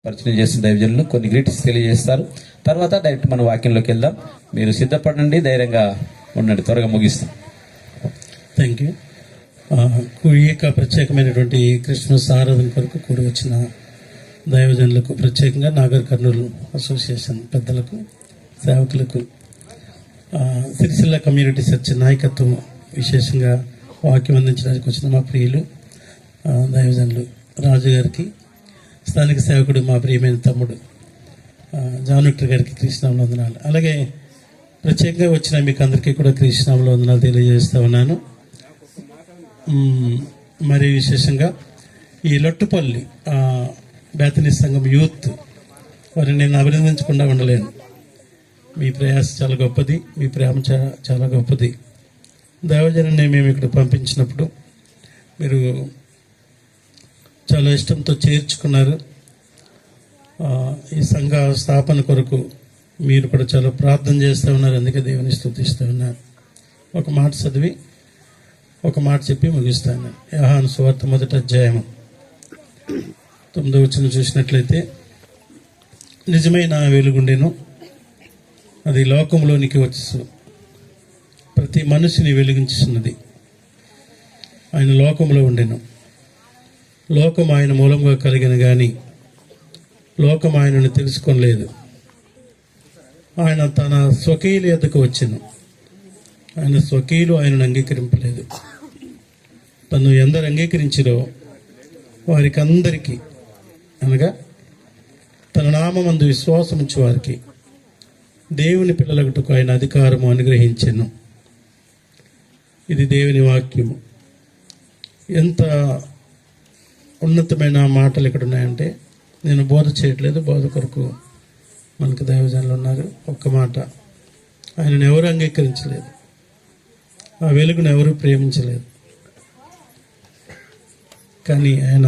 పరిచయం చేసిన దైవజనులు కొన్ని గ్రీటింగ్స్ తెలియజేస్తారు. తర్వాత డైరెక్ట్ మన వాక్యంలోకి వెళ్దాం. మీరు సిద్ధపడండి, ధైర్యంగా ఉండండి, త్వరగా ముగిస్తాం. Thank you. ఈ యొక్క ప్రత్యేకమైనటువంటి క్రిస్మస్ ఆరాధన కొరకు కూడి వచ్చిన దైవజనులకు, ప్రత్యేకంగా నాగర్ కర్నూలు అసోసియేషన్ పెద్దలకు, సేవకులకు, సిరిసిల్ల కమ్యూనిటీ చర్చ్ నాయకత్వం, విశేషంగా వాక్యం అందించడానికి వచ్చిన మా ప్రియులు దైవజనులు రాజు గారికి, స్థానిక సేవకుడు మా ప్రియమైన తమ్ముడు జాన్ విక్టర్ గారికి కృష్ణనామములో వందనాలు. అలాగే ప్రత్యేకంగా వచ్చిన మీకు అందరికీ కూడా కృష్ణనామములో వందనాలు తెలియజేస్తూ ఉన్నాను. మరి విశేషంగా ఈ లొట్టుపల్లి బేతనీ సంఘం యూత్ వారిని నేను అభినందించకుండా ఉండలేను. మీ ప్రయాస చాలా గొప్పది, మీ ప్రేమ చాలా గొప్పది. దైవజనుని మేము ఇక్కడ పంపించినప్పుడు మీరు చాలా ఇష్టంతో చేర్చుకున్నారు. ఈ సంఘ స్థాపన కొరకు మీరు కూడా చాలా ప్రార్థన చేస్తూ ఉన్నారు. అందుకే దేవుని స్తుతిస్తూ ఉన్నారు. ఒక మాట చదివి ఒక మాట చెప్పి ముగిస్తాను. యోహాను సువార్త 1వ అధ్యాయము 9వ వచనం చూసినట్లయితే, నిజమైన వెలుగుండెను, అది లోకంలోనికి వచ్చు ప్రతి మనిషిని వెలిగించున్నది. ఆయన లోకంలో ఉండెను, లోకం ఆయన మూలంగా కలిగిన కానీ లోకం ఆయనను తెలుసుకోలేదు. ఆయన తన స్వకీయుల యొద్దకు వచ్చెను, ఆయన స్వకీయులు ఆయనను అంగీకరింపలేదు. తను ఎందరు అంగీకరించిరో వారికి అందరికీ, అనగా తన నామమందు విశ్వాసం ఉంచు వారికి దేవుని పిల్లలకుటకు ఆయన అధికారము అనుగ్రహించెను. ఇది దేవుని వాక్యము. ఎంత ఉన్నతమైన మాటలు ఇక్కడ ఉన్నాయంటే, నేను బోధ చేయట్లేదు, బోధ కొరకు మనకు దైవజనులు ఉన్నారు. ఒక్క మాట, ఆయనను ఎవరు అంగీకరించలేదు, ఆ వెలుగును ఎవరు ప్రేమించలేదు. కానీ ఆయన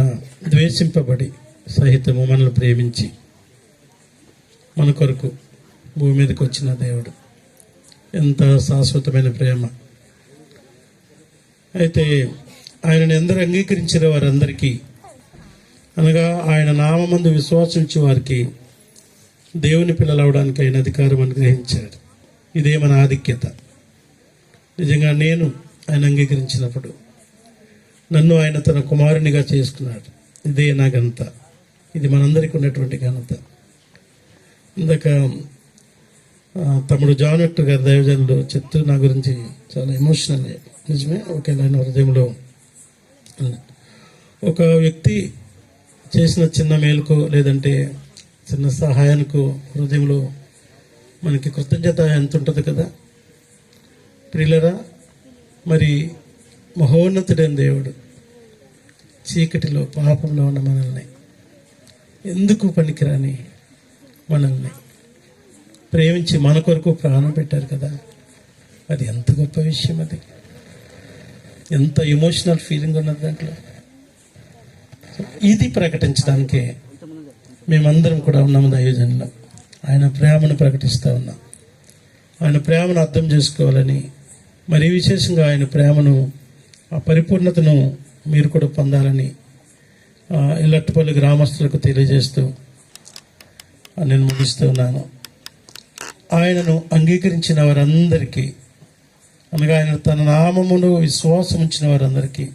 ద్వేషింపబడి సహితము మనల్ని ప్రేమించి మన కొరకు భూమి మీదకి వచ్చిన దేవుడు. ఎంత శాశ్వతమైన ప్రేమ! అయితే ఆయనను ఎందరు అంగీకరించిన వారందరికీ, అనగా ఆయన నామమందు విశ్వాసించే వారికి దేవుని పిల్లలు అవడానికి ఆయన అధికారం అనుగ్రహించాడు. ఇదే మన ఆధిక్యత. నిజంగా నేను ఆయన అంగీకరించినప్పుడు నన్ను ఆయన తన కుమారునిగా చేసుకున్నాడు. ఇదే నా ఘనత, ఇది మనందరికీ ఉన్నటువంటి ఘనత. ఇందాక తమ్ముడు జాన్ విక్టర్ గారి దైవజనులు చెప్తూ నా గురించి చాలా ఎమోషనల్. నిజమే, ఒకే ఆయన హృదయంలో ఒక వ్యక్తి చేసిన చిన్న మేలుకు లేదంటే చిన్న సహాయానికి హృదయంలో మనకి కృతజ్ఞత ఎంత ఉంటుంది కదా ప్రియులరా. మరి మహోన్నతుడైన దేవుడు చీకటిలో పాపంలో ఉన్న మనల్ని, ఎందుకు పనికిరాని మనల్ని ప్రేమించి మన కొరకు ప్రాణం పెట్టారు కదా. అది ఎంత గొప్ప విషయం! అది ఎంత ఎమోషనల్ ఫీలింగ్ ఉన్నది దాంట్లో. ఇది ప్రకటించడానికే మేమందరం కూడా ఉన్నాము దైవజనులు. ఆయన ప్రేమను ప్రకటిస్తూ ఉన్నాం. ఆయన ప్రేమను అర్థం చేసుకోవాలని, మరి విశేషంగా ఆయన ప్రేమను, ఆ పరిపూర్ణతను మీరు కూడా పొందాలని ఇల్లట్టుపల్లి గ్రామస్తులకు తెలియజేస్తూ నేను ముగిస్తూ ఉన్నాను. ఆయనను అంగీకరించిన వారందరికీ, అనగా ఆయన తన నామమును విశ్వాసం ఉంచిన వారందరికీ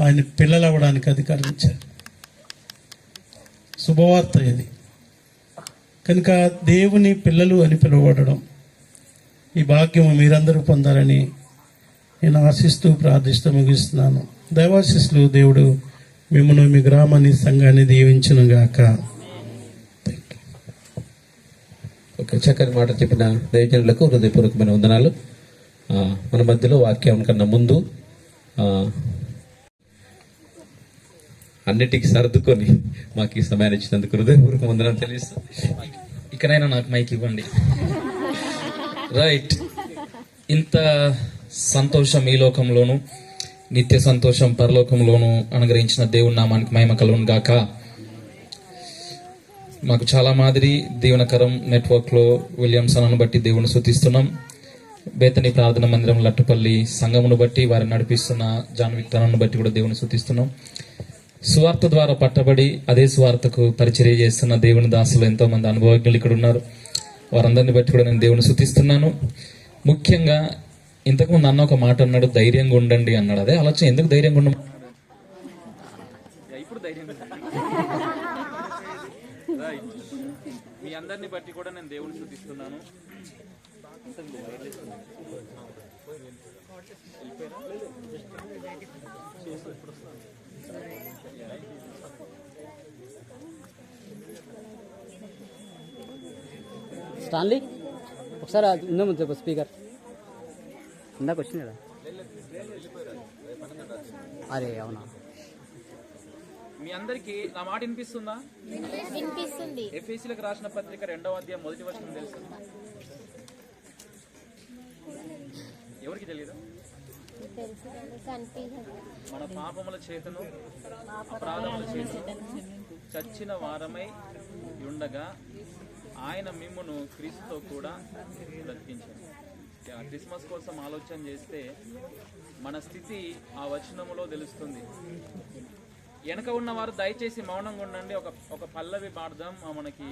ఆయన పిల్లలు అవ్వడానికి అధికారం ఇచ్చారు. శుభవార్త ఇది. కనుక దేవుని పిల్లలు అని పిలువబడడం, ఈ భాగ్యము మీరందరూ పొందాలని నేను ఆశిస్తూ ప్రార్థిస్తూ ముగిస్తున్నాను. దైవాశీస్సులు దేవుడు మిమ్మల్ని, మీ గ్రామాన్ని, సంఘాన్ని దీవించును గాక. ఒక చక్కని మాట చెప్పిన దైవజనులకు హృదయపూర్వకమైన వందనాలు. మన మధ్యలో వాక్యం కన్నా ముందు అన్నిటికీ సర్దుకొని మాకు ఈ సమయాన్ని ఇచ్చినందుకు హృదయపూర్వక వందనాలు తెలియజేస్తాం. ఇకనైనా నాకు మైక్ ఇవ్వండి. రైట్. ఇంత సంతోషం ఈ లోకంలోను, నిత్య సంతోషం పరలోకంలోను అనుగ్రహించిన దేవుని నామానికి మహిమ కలుగును గాక. మాకు చాలా మాదిరి దీవెనకరం నెట్వర్క్లో విలియమ్సన్ బట్టి దేవుని స్తుతిస్తున్నాం. బేతనీ ప్రార్థన మందిరం లట్టుపల్లి సంఘమును బట్టి, వారిని నడిపిస్తున్న జాన్ విక్టర్ బట్టి కూడా దేవుని స్తుతిస్తున్నాం. సువార్త ద్వారా పట్టబడి అదే సువార్తకు పరిచర్య చేస్తున్న దేవుని దాసులు ఎంతో మంది అనుభవజ్ఞులు ఇక్కడ ఉన్నారు. వారందరిని బట్టి కూడా నేను దేవుని స్తుతిస్తున్నాను. ముఖ్యంగా ఇంతకుముందు అన్న ఒక మాట అన్నాడు, ధైర్యంగా ఉండండి అన్నాడు. అదే ఆలోచన, ఎందుకు ధైర్యంగా ఉండ ఇప్పుడు ధైర్యంగా మీ అందరిని బట్టి కూడా నేను దేవుని స్తుతిస్తున్నాను. స్టాన్లీ ఒకసారి ఉందా ముందు స్పీకర్ ఇందాక వచ్చింది కదా. అరే అవునా, మీ అందరికి నా మాట వినిపిస్తుందా? వినిపిస్తుంది. ఎఫెసీయులకు రాసిన పత్రిక 2వ అధ్యాయం 1వ వచనం తెలుసు? ఎవరికి తెలియదు? మన పాపముల చేతను అపరాధముల చేతను చచ్చిన వారమై ఉండగా ఆయన మిమ్మును క్రీస్తుతో కూడా బ్రతికించాడు. క్రిస్మస్ కోసం ఆలోచన చేస్తే మన స్థితి ఆ వచనములో తెలుస్తుంది. వెనక ఉన్నవారు దయచేసి మౌనంగా ఉండండి. ఒక పల్లవి పాడదాం మనకి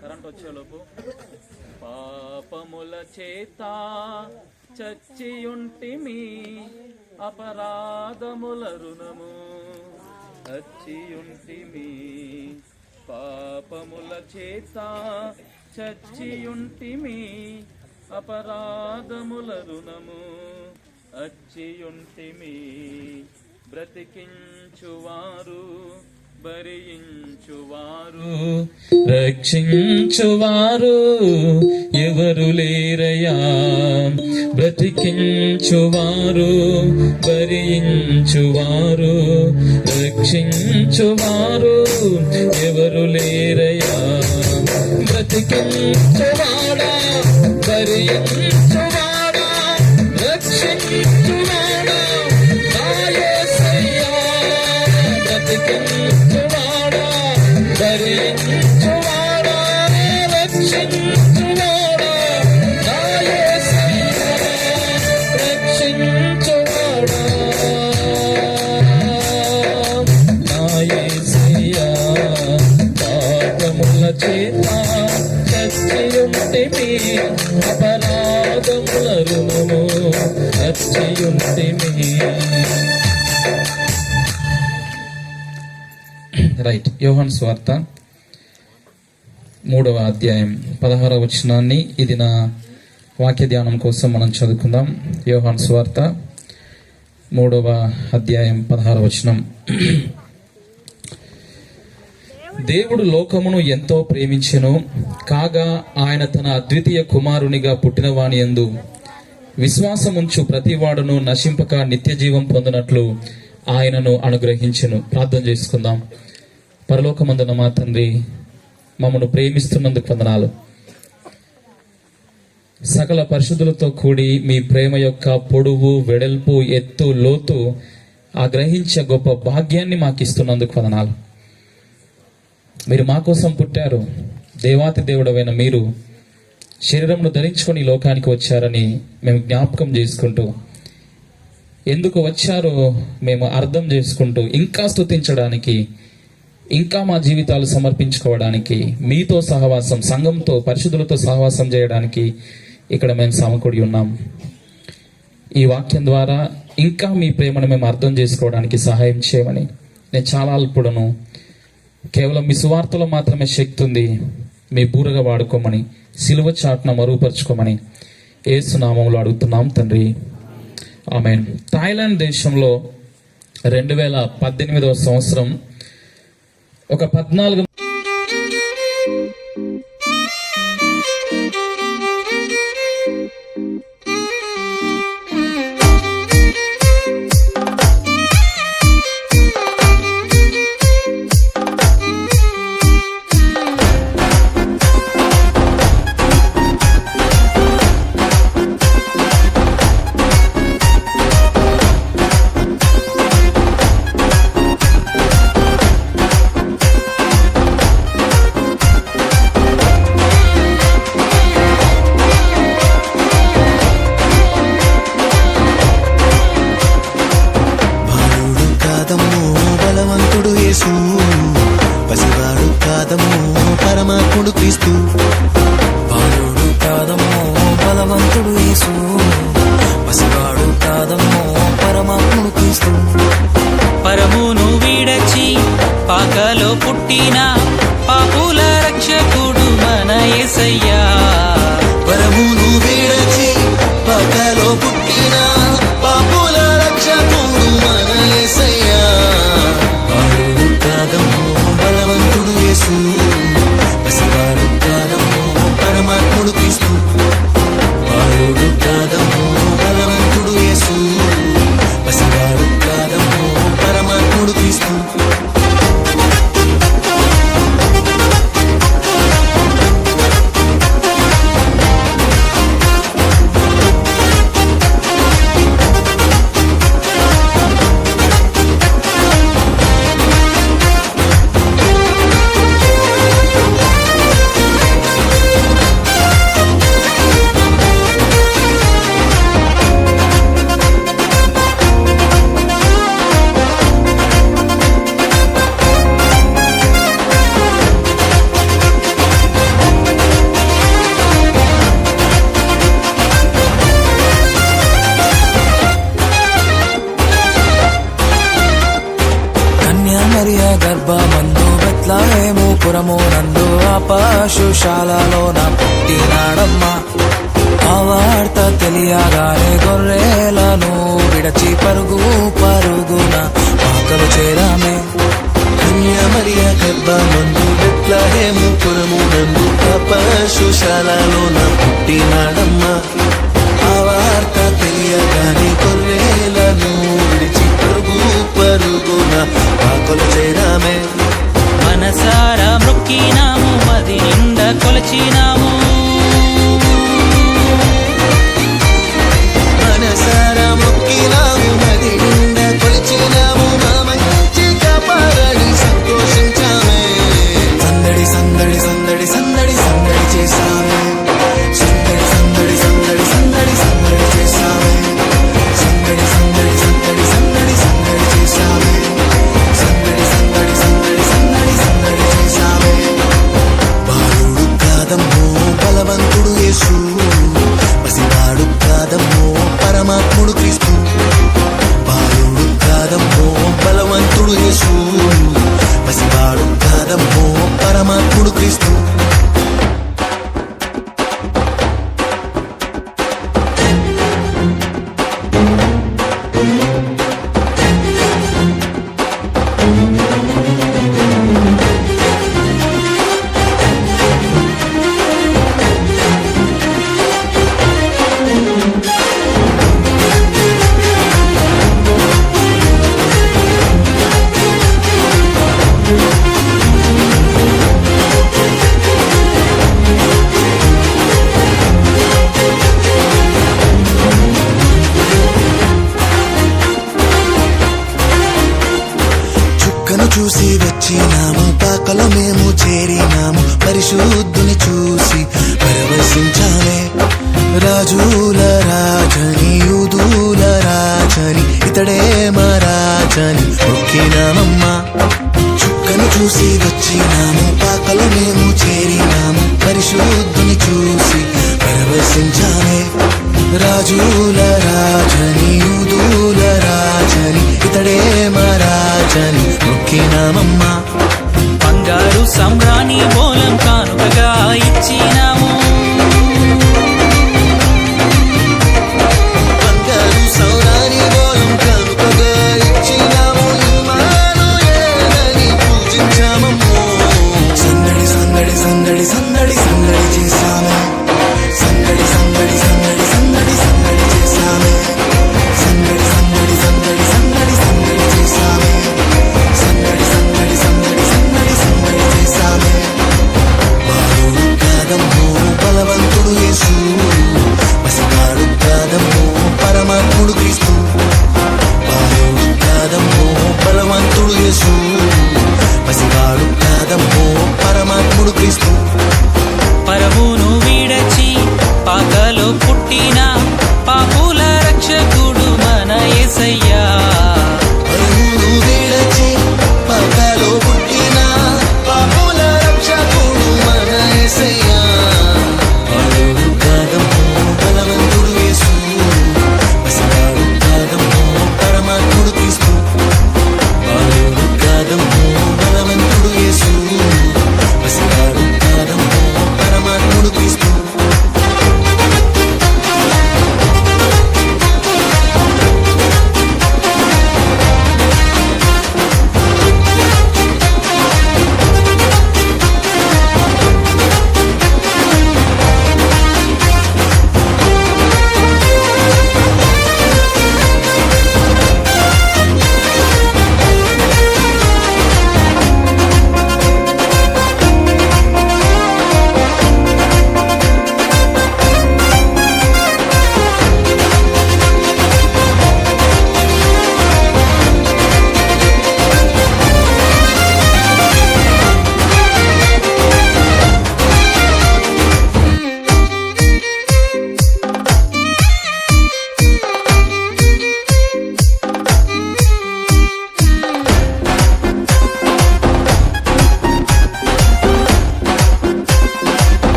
కరెంట్ వచ్చేలోపు. పాపముల చేత చచ్చియుంటిమి, అపరాధముల రుణము చచ్చియుంటిమి. పాపముల చేత చచ్చియుంటిమి, అపరాధముల రుణము అచ్చియుంటిమి. బ్రతికించువారు భరించువారు రక్షించువారు ఎవరు లేరయ్యా. బ్రతికించువారు భరించువారు రక్షించువారు ఎవరు లేరయ్యా. బ్రతికించువాడా భరించువాడా రక్షించువాడా బ్రతికించువాడా భరించువాడా రక్షించువాడా నా యేసయ్యా. రక్షించువాడా నా యేసయ్యా. పాపముల చేత చచ్చియుంటిమి, అపరాధముల రుణము చచ్చియుంటిమి. రైట్. యోహాను సువార్త 3వ అధ్యాయం 16వ వచనాన్ని ఇది నా వాక్య ధ్యానం కోసం మనం చదువుకుందాం. యోహాను సువార్త 3వ అధ్యాయం 16వ వచనం. దేవుడు లోకమును ఎంతో ప్రేమించెను, కాగా ఆయన తన అద్వితీయ కుమారునిగా పుట్టినవాని యందు విశ్వాసముంచు ప్రతివాడును నశింపక నిత్య జీవం పొందినట్లు ఆయనను అనుగ్రహించెను. ప్రార్థన చేసుకుందాం. పరలోకమందున మా తండ్రి, మమ్మను ప్రేమిస్తున్నందుకు వందనాలు. సకల పరిశుద్ధులతో కూడి మీ ప్రేమ యొక్క పొడవు, వెడల్పు, ఎత్తు, లోతు ఆ గ్రహించే గొప్ప భాగ్యాన్ని మాకు ఇస్తున్నందుకు వందనాలు. మీరు మా కోసం పుట్టారు. దేవాతి దేవుడవైన మీరు శరీరమును ధరించుకొని ఈ లోకానికి వచ్చారని మేము జ్ఞాపకం చేసుకుంటూ, ఎందుకు వచ్చారో మేము అర్థం చేసుకుంటూ, ఇంకా స్తుతించడానికి, ఇంకా మా జీవితాలు సమర్పించుకోవడానికి, మీతో సహవాసం, సంఘంతో, పరిశుద్ధులతో సహవాసం చేయడానికి ఇక్కడ మేము సమకూడి ఉన్నాం. ఈ వాక్యం ద్వారా ఇంకా మీ ప్రేమను మేము అర్థం చేసుకోవడానికి సహాయం చేయమని. నేను చాలా అల్పుడను, కేవలం మీ సువార్తలో మాత్రమే శక్తి ఉంది, మీ బూరగా వాడుకోమని, సిలువ చాటున మరుగుపరుచుకోమని యేసు నామములో అడుగుతున్నాం తండ్రి, ఆమేన్. థాయిలాండ్ దేశంలో 2018వ సంవత్సరం ఒక 14 పరమాత్ముడు క్రీస్తు. బాలుడు కాదమ్మో బలవంతుడు యేసు, పసివాడు కాదమ్మో పరమాత్ముడు క్రీస్తు. పరమును వీడచి పాకలో పుట్టిన పాపుల రక్షకుడు మన యేసయ్యా. పరమును వీడచి పాకలో పుట్టిన పాపుల రక్షకుడు మన యేసయ్యా. బాలుడు కాదమ్మో బలవంతుడు యేసు, పసివాడు కాదమ్మో పరమాత్ముడు క్రీస్తు. బాలుడు కాదమ్మో బలవంతుడు యేసు, పసివాడు కాదమ్మో పరమాత్ముడు క్రీస్తు. మరియా గర్భమందు బెత్లెహేము పురమునందు ఆ పశుశాలలోన పుట్టినాడమ్మా. ఆ వార్త తెలియగానే గొర్రెలను విడచి పరుగు పరుగున పాకలు చేరామే. మరియా గర్భమందు బెత్లెహేము పురమునందు ఆ పశుశాలలోన పుట్టినాడమ్మా. ఆ వార్త తెలియగానే గొర్రెలను విడిచి పరుగు పరుగున పాకలు చేరామే. మనసారా మొక్కినాము, మది నిండా కొలచినాము. మనసారా మొక్కినాము, మది నిండా కొలిచినాము. మా మంచి కాపాడని సంతోషించామే. సందడి సందడి సందడి సందడి సందడి చేసామే. సందడి సందడి సందడి సందడి సందడి చేసామే. సందడి సందడి సందడి సందడి సందడి చేసామే. సందడి సందడి సందడి సందడి సందడి చేసామే. బాలుడు కాదమ్మో బలవంతుడు యేసు, పసివాడు కాదమ్మో పరమాత్ముడు క్రీస్తు. బాలుడు కాదమ్మో బలవంతుడు యేసు, పసివాడు కాదమ్మో పరమాత్ముడు క్రీస్తు. చుక్కను చూసి వచ్చినాము, పాకలో మేము చేరినాము. పరిశుద్ధుని చూసి పరవశించామే. రాజుల రాజని యూదుల రాజని ఇతడే మా రాజని మొక్కినామమ్మా. చుక్కను చూసి వచ్చినాము, పాకలో మేము చేరినాము. పరిశుద్ధుని చూసి పరవశించామే. రాజుల